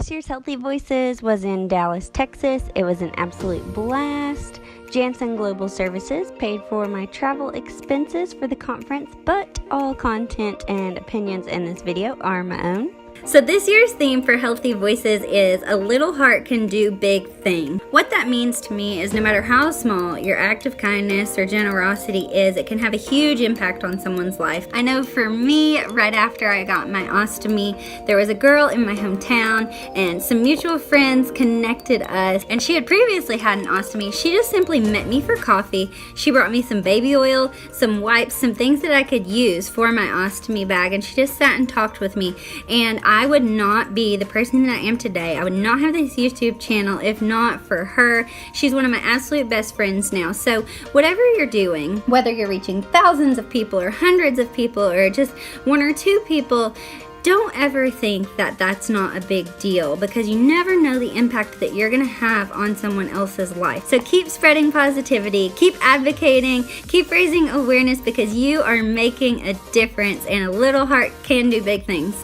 This year's Healthy Voices was in Dallas, Texas. It was an absolute blast. Janssen Global Services paid for my travel expenses for the conference, but all content and opinions in this video are my own. So this year's theme for Healthy Voices is a little heart can do big thing. What that means to me is no matter how small your act of kindness or generosity is, it can have a huge impact on someone's life. I know for me, right after I got my ostomy, there was a girl in my hometown and some mutual friends connected us, and she had previously had an ostomy. She just simply met me for coffee. She brought me some baby oil, some wipes, some things that I could use for my ostomy bag, and she just sat and talked with me. And I would not be the person that I am today. I would not have this YouTube channel if not for her. She's one of my absolute best friends now. So whatever you're doing, whether you're reaching thousands of people or hundreds of people or just one or two people, don't ever think that that's not a big deal, because you never know the impact that you're gonna have on someone else's life. So keep spreading positivity, keep advocating, keep raising awareness, because you are making a difference and a little heart can do big things.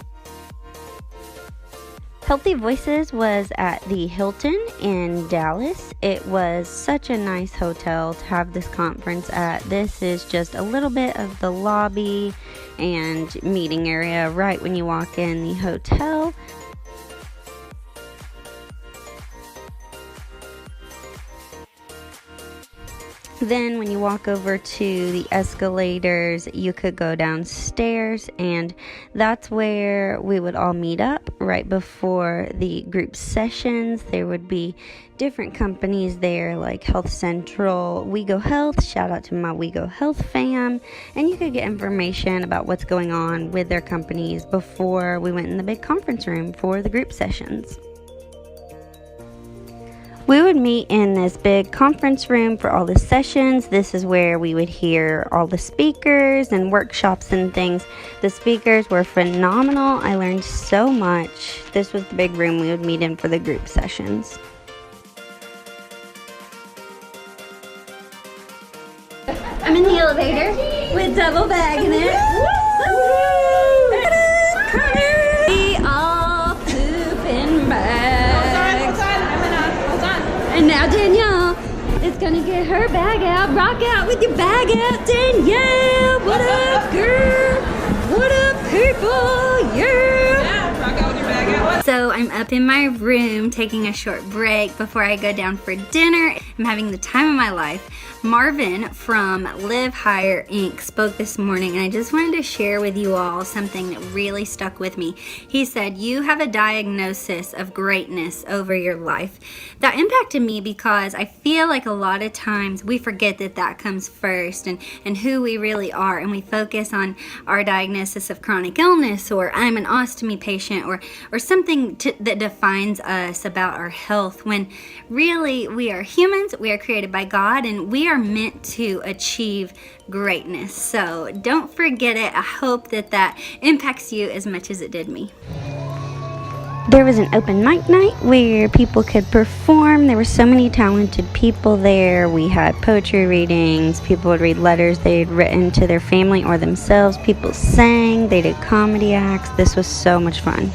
Healthy Voices was at the Hilton in Dallas. It was such a nice hotel to have this conference at. This is just a little bit of the lobby and meeting area right when you walk in the hotel. Then when you walk over to the escalators, you could go downstairs, and that's where we would all meet up right before the group sessions. There would be different companies there like Health Central, We Go Health, shout out to my We Go Health fam, and you could get information about what's going on with their companies before we went in the big conference room for the group sessions. We would meet in this big conference room for all the sessions. This is where we would hear all the speakers and workshops and things. The speakers were phenomenal. I learned so much. This was the big room we would meet in for the group sessions. I'm in the elevator with double bag in it. We all pooping bags. And now Danielle is gonna get her bag out. Rock out with your bag out, Danielle. What up, girl? What up, people? Yeah, rock out with your bag out. So I'm up in my room taking a short break before I go down for dinner. I'm having the time of my life. Marvin from Live Higher Inc. spoke this morning, and I just wanted to share with you all something that really stuck with me. He said, you have a diagnosis of greatness over your life. That impacted me because I feel like a lot of times we forget that that comes first, and who we really are, and we focus on our diagnosis of chronic illness, or I'm an ostomy patient, or something that defines us about our health, when really we are humans, we are created by God, and we are meant to achieve greatness. So don't forget it. I hope that impacts you as much as it did me. There was an open mic night where people could perform. There were so many talented people there. We had poetry readings. People would read letters they'd written to their family or themselves. People sang. They did comedy acts. This was so much fun.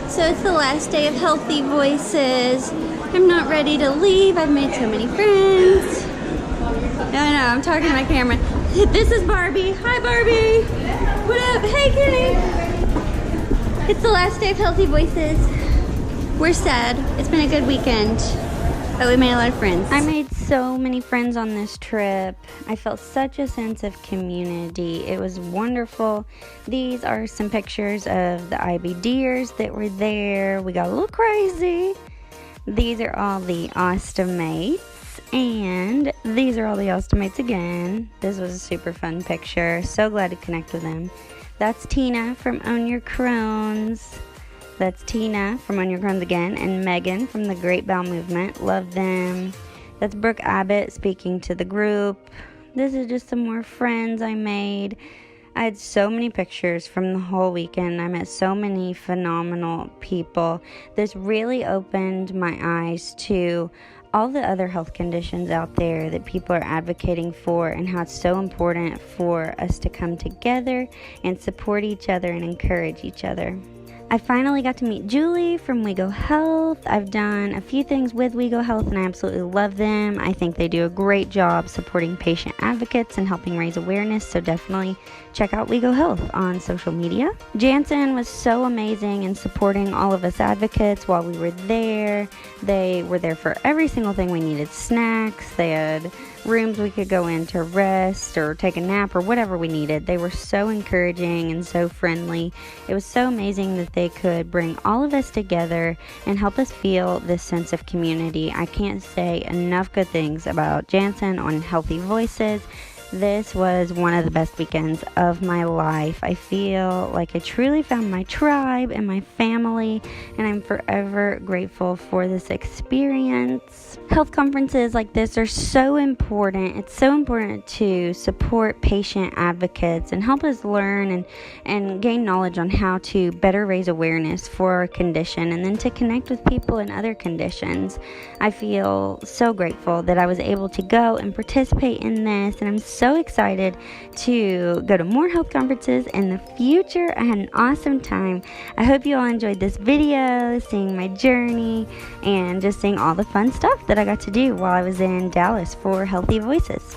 So it's the last day of Healthy Voices. I'm not ready to leave. I've made so many friends. No, I'm talking to my camera. This is Barbie. Hi, Barbie. What up? Hey, Kenny. It's the last day of Healthy Voices. We're sad. It's been a good weekend, but we made a lot of friends. I made so many friends on this trip. I felt such a sense of community. It was wonderful. These are some pictures of the IBDers that were there. We got a little crazy. These are all the Ostomates, and these are all the Ostomates again. This was a super fun picture. So glad to connect with them. That's Tina from Own Your Crohn's. That's Tina from On Your Crohn's again, and Megan from the Great Bowel Movement. Love them. That's Brooke Abbott speaking to the group. This is just some more friends I made. I had so many pictures from the whole weekend. I met so many phenomenal people. This really opened my eyes to all the other health conditions out there that people are advocating for, and how it's so important for us to come together and support each other and encourage each other. I finally got to meet Julie from WeGo Health. I've done a few things with WeGo Health and I absolutely love them. I think they do a great job supporting patient advocates and helping raise awareness, so definitely check out WeGo Health on social media. Janssen was so amazing in supporting all of us advocates while we were there. They were there for every single thing we needed. Snacks, they had rooms we could go in to rest or take a nap or whatever we needed. They were so encouraging and so friendly. It was so amazing that they could bring all of us together and help us feel this sense of community. I can't say enough good things about Janssen and HealtheVoices. This was one of the best weekends of my life. I feel like I truly found my tribe and my family, and I'm forever grateful for this experience. Health conferences like this are so important. It's so important to support patient advocates and help us learn and gain knowledge on how to better raise awareness for our condition, and then to connect with people in other conditions. I feel so grateful that I was able to go and participate in this, and I'm so excited to go to more health conferences in the future. I had an awesome time. I hope you all enjoyed this video, seeing my journey, and just seeing all the fun stuff that I got to do while I was in Dallas for HealtheVoices.